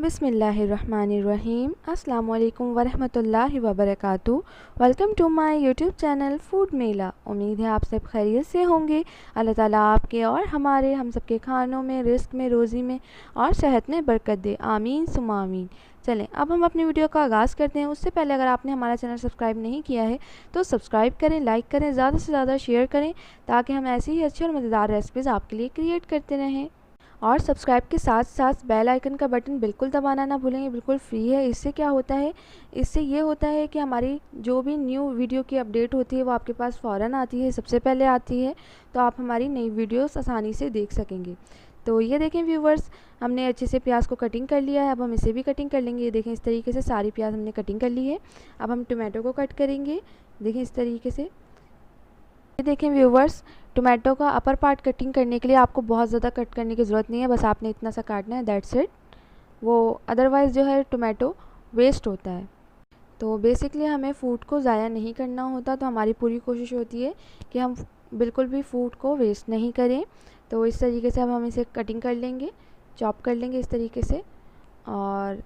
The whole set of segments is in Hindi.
बिस्मिल्लाहिर्रहमानिर्रहीम। अस्सलाम वालेकुम वरहमतुल्लाहि वबरकातुहू। Welcome to my YouTube channel food Mela. उम्मीद है आप सब खैरियत से होंगे। अल्लाह ताला आपके और हमारे हम सब के खानों में, रिस्क में, रोज़ी में और सेहत में बरकत दे। आमीन सुम्मा आमीन। चलें अब हम अपनी वीडियो का आगाज़ करते हैं। उससे पहले अगर आपने हमारा चैनल सब्सक्राइब नहीं किया है तो सब्सक्राइब करें, लाइक करें, ज़्यादा से ज़्यादा शेयर करें ताकि हम ऐसी ही अच्छी और मज़ेदार रेसिपीज़ आपके लिए क्रिएट करते रहें। और सब्सक्राइब के साथ साथ बेल आइकन का बटन बिल्कुल दबाना ना भूलें, ये बिल्कुल फ्री है। इससे क्या होता है, इससे ये होता है कि हमारी जो भी न्यू वीडियो की अपडेट होती है वो आपके पास फ़ौरन आती है, सबसे पहले आती है, तो आप हमारी नई वीडियोस आसानी से देख सकेंगे। तो ये देखें व्यूवर्स, हमने अच्छे से प्याज को कटिंग कर लिया है। अब हम इसे भी कटिंग कर लेंगे। ये देखें इस तरीके से सारी प्याज हमने कटिंग कर ली है। अब हम टोमेटो को कट करेंगे। देखें इस तरीके से। ये देखें व्यूवर्स, टोमेटो का अपर पार्ट कटिंग करने के लिए आपको बहुत ज़्यादा कट करने की ज़रूरत नहीं है, बस आपने इतना सा काटना है, दैट्स इट। वो अदरवाइज़ जो है टोमेटो वेस्ट होता है। तो बेसिकली हमें फूड को ज़ाया नहीं करना होता, तो हमारी पूरी कोशिश होती है कि हम बिल्कुल भी फूड को वेस्ट नहीं करें। तो इस तरीके से अब हम इसे कटिंग कर लेंगे, चॉप कर लेंगे इस तरीके से, और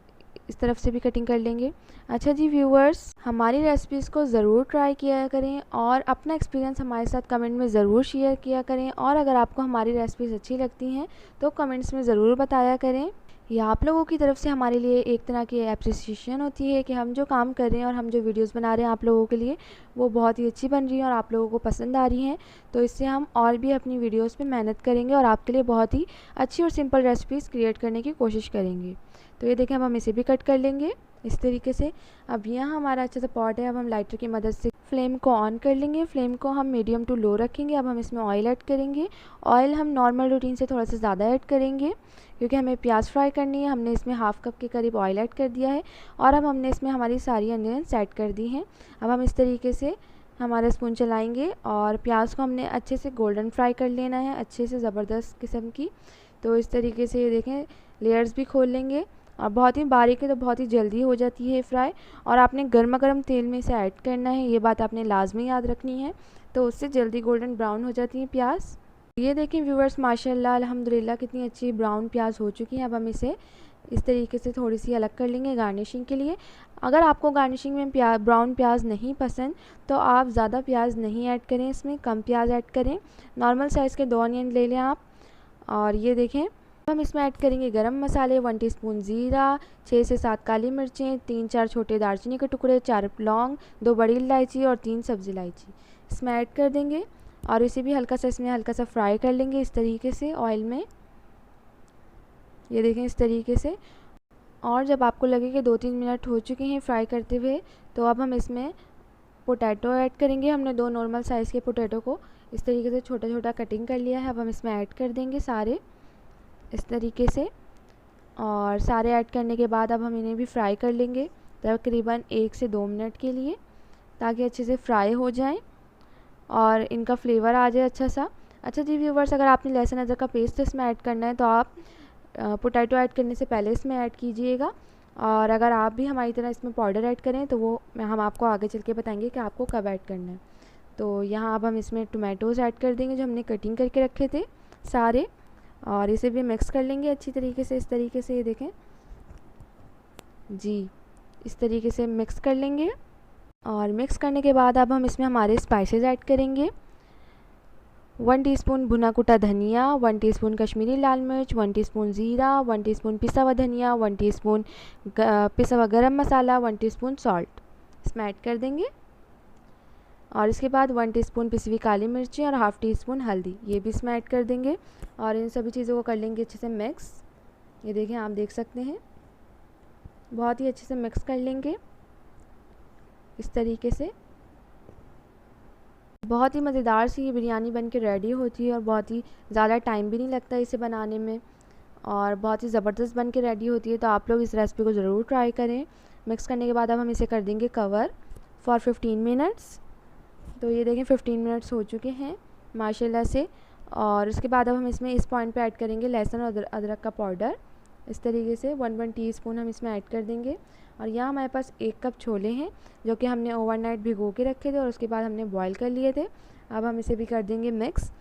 इस तरफ से भी कटिंग कर लेंगे। अच्छा जी व्यूवर्स, हमारी रेसिपीज़ को ज़रूर ट्राई किया करें और अपना एक्सपीरियंस हमारे साथ कमेंट में ज़रूर शेयर किया करें। और अगर आपको हमारी रेसिपीज़ अच्छी लगती हैं तो कमेंट्स में ज़रूर बताया करें। यह आप लोगों की तरफ से हमारे लिए एक तरह की एप्रिसिएशन होती है कि हम जो काम कर रहे हैं और हम जो वीडियोस बना रहे हैं आप लोगों के लिए, वो बहुत ही अच्छी बन रही हैं और आप लोगों को पसंद आ रही हैं। तो इससे हम और भी अपनी वीडियोस पे मेहनत करेंगे और आपके लिए बहुत ही अच्छी और सिंपल रेसिपीज़ क्रिएट करने की कोशिश करेंगे। तो ये देखें, अब हम इसे भी कट कर लेंगे इस तरीके से। अब यहाँ हमारा अच्छा सा पॉट है। अब हम लाइटर की मदद से फ्लेम को ऑन कर लेंगे। फ्लेम को हम मीडियम टू लो रखेंगे। अब हम इसमें ऑयल ऐड करेंगे। ऑयल हम नॉर्मल रूटीन से थोड़ा सा ज़्यादा ऐड करेंगे क्योंकि हमें प्याज फ्राई करनी है। हमने इसमें हाफ़ कप के करीब ऑयल ऐड कर दिया है और अब हमने इसमें हमारी सारी अनियंस ऐड कर दी हैं। अब हम इस तरीके से हमारा स्पून चलाएँगे और प्याज को हमने अच्छे से गोल्डन फ्राई कर लेना है, अच्छे से ज़बरदस्त किस्म की। तो इस तरीके से ये देखें, लेयर्स भी खोल लेंगे और बहुत ही बारीक है तो बहुत ही जल्दी हो जाती है फ्राई। और आपने गर्मा गर्म तेल में इसे ऐड करना है, ये बात आपने लाजमी याद रखनी है, तो उससे जल्दी गोल्डन ब्राउन हो जाती हैं प्याज। ये देखें व्यूवर्स, माशाल्लाह अल्हम्दुलिल्लाह कितनी अच्छी ब्राउन प्याज हो चुकी हैं। अब हम इसे इस तरीके से थोड़ी सी अलग कर लेंगे गार्निशिंग के लिए। अगर आपको गार्निशिंग में ब्राउन प्याज नहीं पसंद तो आप ज़्यादा प्याज नहीं ऐड करें, इसमें कम प्याज ऐड करें। नॉर्मल साइज़ के 2 अनियन ले लें आप। और ये देखें, हम इसमें ऐड करेंगे गरम मसाले, 1 टीस्पून ज़ीरा, 6 से 7 काली मिर्चें, 3-4 छोटे दालचीनी के टुकड़े, 4 लौंग, 2 बड़ी इलायची और 3 सब्ज़ी इलायची इसमें ऐड कर देंगे। और इसे भी हल्का सा फ्राई कर लेंगे इस तरीके से ऑयल में। ये देखें इस तरीके से। और जब आपको लगे कि 2-3 मिनट हो चुके हैं फ्राई करते हुए, तो अब हम इसमें पोटैटो ऐड करेंगे। हमने 2 नॉर्मल साइज़ के पोटैटो को इस तरीके से छोटा छोटा कटिंग कर लिया है। अब हम इसमें ऐड कर देंगे सारे इस तरीके से। और सारे ऐड करने के बाद अब हम इन्हें भी फ्राई कर लेंगे तकरीबन 1 से 2 मिनट के लिए, ताकि अच्छे से फ्राई हो जाएं और इनका फ्लेवर आ जाए अच्छा सा। अच्छा जी व्यूवर्स, अगर आपने लहसुन अदरक का पेस्ट इसमें ऐड करना है तो आप पोटैटो ऐड करने से पहले इसमें ऐड कीजिएगा। और अगर आप भी हमारी तरह इसमें पाउडर ऐड करें तो वो हम आपको आगे चल के बताएंगे कि आपको कब ऐड करना है। तो यहाँ अब हम इसमें टोमेटोज़ ऐड कर देंगे जो हमने कटिंग करके रखे थे सारे, और इसे भी मिक्स कर लेंगे अच्छी तरीके से इस तरीके से। ये देखें जी, इस तरीके से मिक्स कर लेंगे। और मिक्स करने के बाद अब हम इसमें हमारे स्पाइसेस ऐड करेंगे। 1 टीस्पून भुना कुटा धनिया, 1 टीस्पून कश्मीरी लाल मिर्च, 1 टीस्पून ज़ीरा, 1 टीस्पून पिसा हुआ धनिया, 1 टीस्पून पिसा हुआ गरम मसाला, 1 टीस्पून सॉल्ट इसमें ऐड कर देंगे। और इसके बाद 1 टीस्पून पिसी हुई काली मिर्ची और हाफ़ टीस्पून हल्दी, ये भी इसमें ऐड कर देंगे। और इन सभी चीज़ों को कर लेंगे अच्छे से मिक्स। ये देखें, आप देख सकते हैं बहुत ही अच्छे से मिक्स कर लेंगे इस तरीके से। बहुत ही मज़ेदार सी ये बिरयानी बन के रेडी होती है और बहुत ही ज़्यादा टाइम भी नहीं लगता इसे बनाने में, और बहुत ही ज़बरदस्त बन के रेडी होती है। तो आप लोग इस रेसिपी को ज़रूर ट्राई करें। मिक्स करने के बाद अब हम इसे कर देंगे कवर फॉर 15 मिनट्स। तो ये देखें 15 मिनट्स हो चुके हैं माशाल्लाह से। और उसके बाद अब हम इसमें इस पॉइंट पे ऐड करेंगे लहसुन और अदरक का पाउडर इस तरीके से 1 टीस्पून हम इसमें ऐड कर देंगे। और यहाँ हमारे पास 1 कप छोले हैं जो कि हमने ओवरनाइट भिगो के रखे थे और उसके बाद हमने बॉईल कर लिए थे। अब हम इसे भी कर देंगे मिक्स।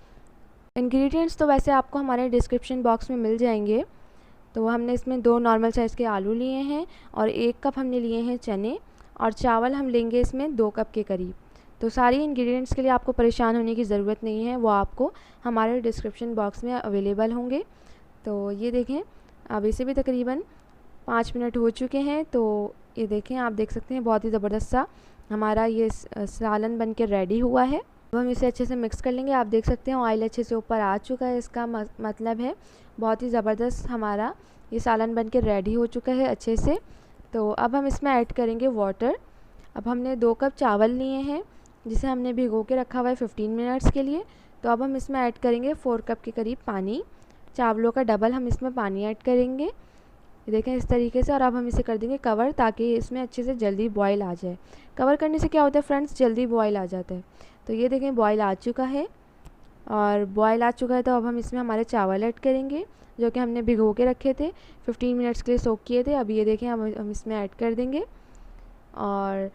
इंग्रेडिएंट्स तो वैसे आपको हमारे डिस्क्रिप्शन बॉक्स में मिल जाएंगे, तो हमने इसमें 2 नॉर्मल साइज़ के आलू लिए हैं और 1 कप हमने लिए हैं चने, और चावल हम लेंगे इसमें 2 कप के करीब। तो सारी इंग्रेडिएंट्स के लिए आपको परेशान होने की ज़रूरत नहीं है, वो आपको हमारे डिस्क्रिप्शन बॉक्स में अवेलेबल होंगे। तो ये देखें, अब इसे भी तकरीबन 5 मिनट हो चुके हैं। तो ये देखें, आप देख सकते हैं बहुत ही ज़बरदस्त सा हमारा ये सालन बन के रेडी हुआ है। अब हम इसे अच्छे से मिक्स कर लेंगे। आप देख सकते हैं ऑयल अच्छे से ऊपर आ चुका है, इसका मतलब है बहुत ही ज़बरदस्त हमारा ये सालन बन के रेडी हो चुका है अच्छे से। तो अब हम इसमें ऐड करेंगे वाटर। अब हमने 2 कप चावल लिए हैं जिसे हमने भिगो के रखा हुआ है 15 मिनट्स के लिए। तो अब हम इसमें ऐड करेंगे 4 कप के करीब पानी, चावलों का डबल हम इसमें पानी ऐड करेंगे। ये देखें इस तरीके से, और अब हम इसे कर देंगे कवर ताकि इसमें अच्छे से जल्दी बॉयल आ जाए। कवर करने से क्या होता है फ्रेंड्स, जल्दी बॉयल आ जाता है। तो ये देखें बॉयल आ चुका है, और बॉयल आ चुका है तो अब हम इसमें हमारे चावल ऐड करेंगे जो कि हमने भिगो के रखे थे, 15 मिनट्स के लिए सोक किए थे। अब ये देखें अब हम इसमें ऐड कर देंगे। और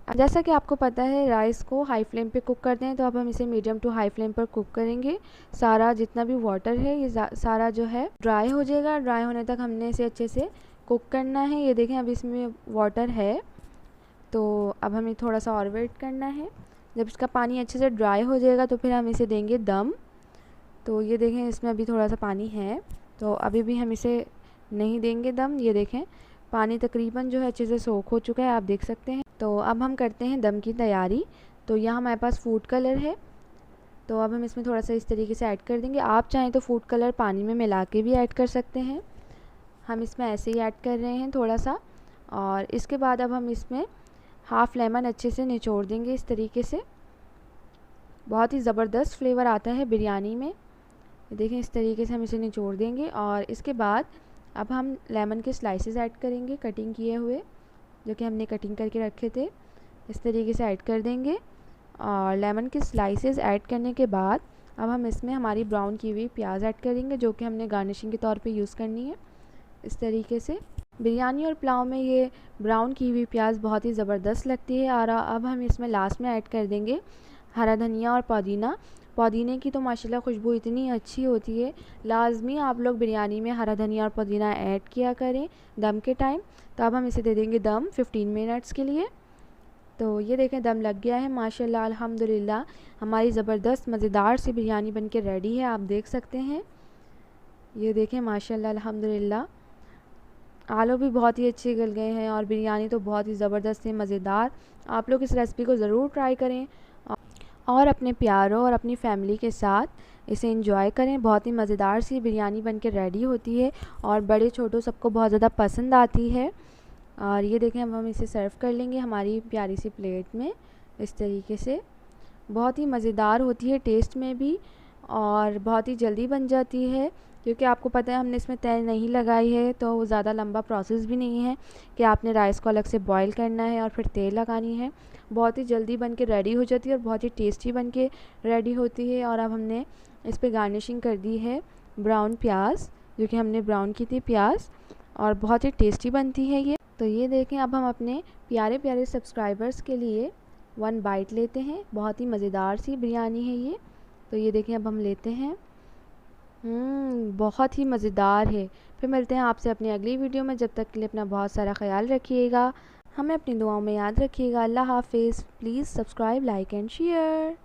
जैसा कि आपको पता है राइस को हाई फ्लेम पे कुक करते हैं, तो अब हम इसे मीडियम टू हाई फ्लेम पर कुक करेंगे। सारा जितना भी वाटर है ये सारा जो है ड्राई हो जाएगा। ड्राई होने तक हमने इसे अच्छे से कुक करना है। ये देखें अब इसमें वाटर है, तो अब हमें थोड़ा सा और वेट करना है। जब इसका पानी अच्छे से ड्राई हो जाएगा तो फिर हम इसे देंगे दम। तो ये देखें इसमें अभी थोड़ा सा पानी है, तो अभी भी हम इसे नहीं देंगे दम। ये देखें पानी तकरीबन जो है अच्छे से सोख हो चुका है, आप देख सकते हैं। तो अब हम करते हैं दम की तैयारी। तो यहाँ हमारे पास फूड कलर है, तो अब हम इसमें थोड़ा सा इस तरीके से ऐड कर देंगे। आप चाहें तो फूड कलर पानी में मिला के भी ऐड कर सकते हैं, हम इसमें ऐसे ही ऐड कर रहे हैं थोड़ा सा। और इसके बाद अब हम इसमें हाफ़ लेमन अच्छे से निचोड़ देंगे इस तरीके से। बहुत ही ज़बरदस्त फ्लेवर आता है बिरयानी में। देखें इस तरीके से हम इसे निचोड़ देंगे, और इसके बाद अब हम लेमन के स्लाइसेस ऐड करेंगे कटिंग किए हुए, जो कि हमने कटिंग करके रखे थे। इस तरीके से ऐड कर देंगे, और लेमन के स्लाइसेस ऐड करने के बाद अब हम इसमें हमारी ब्राउन की हुई प्याज ऐड करेंगे जो कि हमने गार्निशिंग के तौर पे यूज़ करनी है। इस तरीके से बिरयानी और पुलाव में ये ब्राउन की हुई प्याज बहुत ही ज़बरदस्त लगती है। और अब हम इसमें लास्ट में ऐड कर देंगे हरा धनिया और पुदीना। पुदीने की तो माशाल्लाह खुशबू इतनी अच्छी होती है, लाजमी आप लोग बिरयानी में हरा धनिया और पुदीना ऐड किया करें दम के टाइम। तो अब हम इसे दे देंगे दम 15 मिनट्स के लिए। तो ये देखें दम लग गया है माशाल्लाह अल्हम्दुलिल्लाह, हमारी ज़बरदस्त मज़ेदार सी बिरयानी बन के रेडी है, आप देख सकते हैं। ये देखें माशाल्लाह अल्हम्दुलिल्लाह, आलू भी बहुत ही अच्छे गल गए हैं और बिरयानी तो बहुत ही ज़बरदस्त है, मज़ेदार। आप लोग इस रेसिपी को ज़रूर ट्राई करें और अपने प्यारों और अपनी फैमिली के साथ इसे एंजॉय करें। बहुत ही मज़ेदार सी बिरयानी बन के रेडी होती है और बड़े छोटों सबको बहुत ज़्यादा पसंद आती है। और ये देखें अब हम इसे सर्व कर लेंगे हमारी प्यारी सी प्लेट में इस तरीके से। बहुत ही मज़ेदार होती है टेस्ट में भी, और बहुत ही जल्दी बन जाती है क्योंकि आपको पता है हमने इसमें तेल नहीं लगाई है, तो वो ज़्यादा लंबा प्रोसेस भी नहीं है कि आपने राइस को अलग से बॉईल करना है और फिर तेल लगानी है। बहुत ही जल्दी बन के रेडी हो जाती है और बहुत ही टेस्टी बन के रेडी होती है। और अब हमने इस पर गार्निशिंग कर दी है ब्राउन प्याज, जो कि हमने ब्राउन की थी प्याज, और बहुत ही टेस्टी बनती है ये। तो ये देखें अब हम अपने प्यारे प्यारे सब्सक्राइबर्स के लिए 1 बाइट लेते हैं। बहुत ही मज़ेदार सी बिरयानी है ये। तो ये देखें अब हम लेते हैं, बहुत ही मज़ेदार है। फिर मिलते हैं आपसे अपनी अगली वीडियो में, जब तक के लिए अपना बहुत सारा ख्याल रखिएगा, हमें अपनी दुआओं में याद रखिएगा। अल्लाह हाफिज़। Please subscribe, like and share.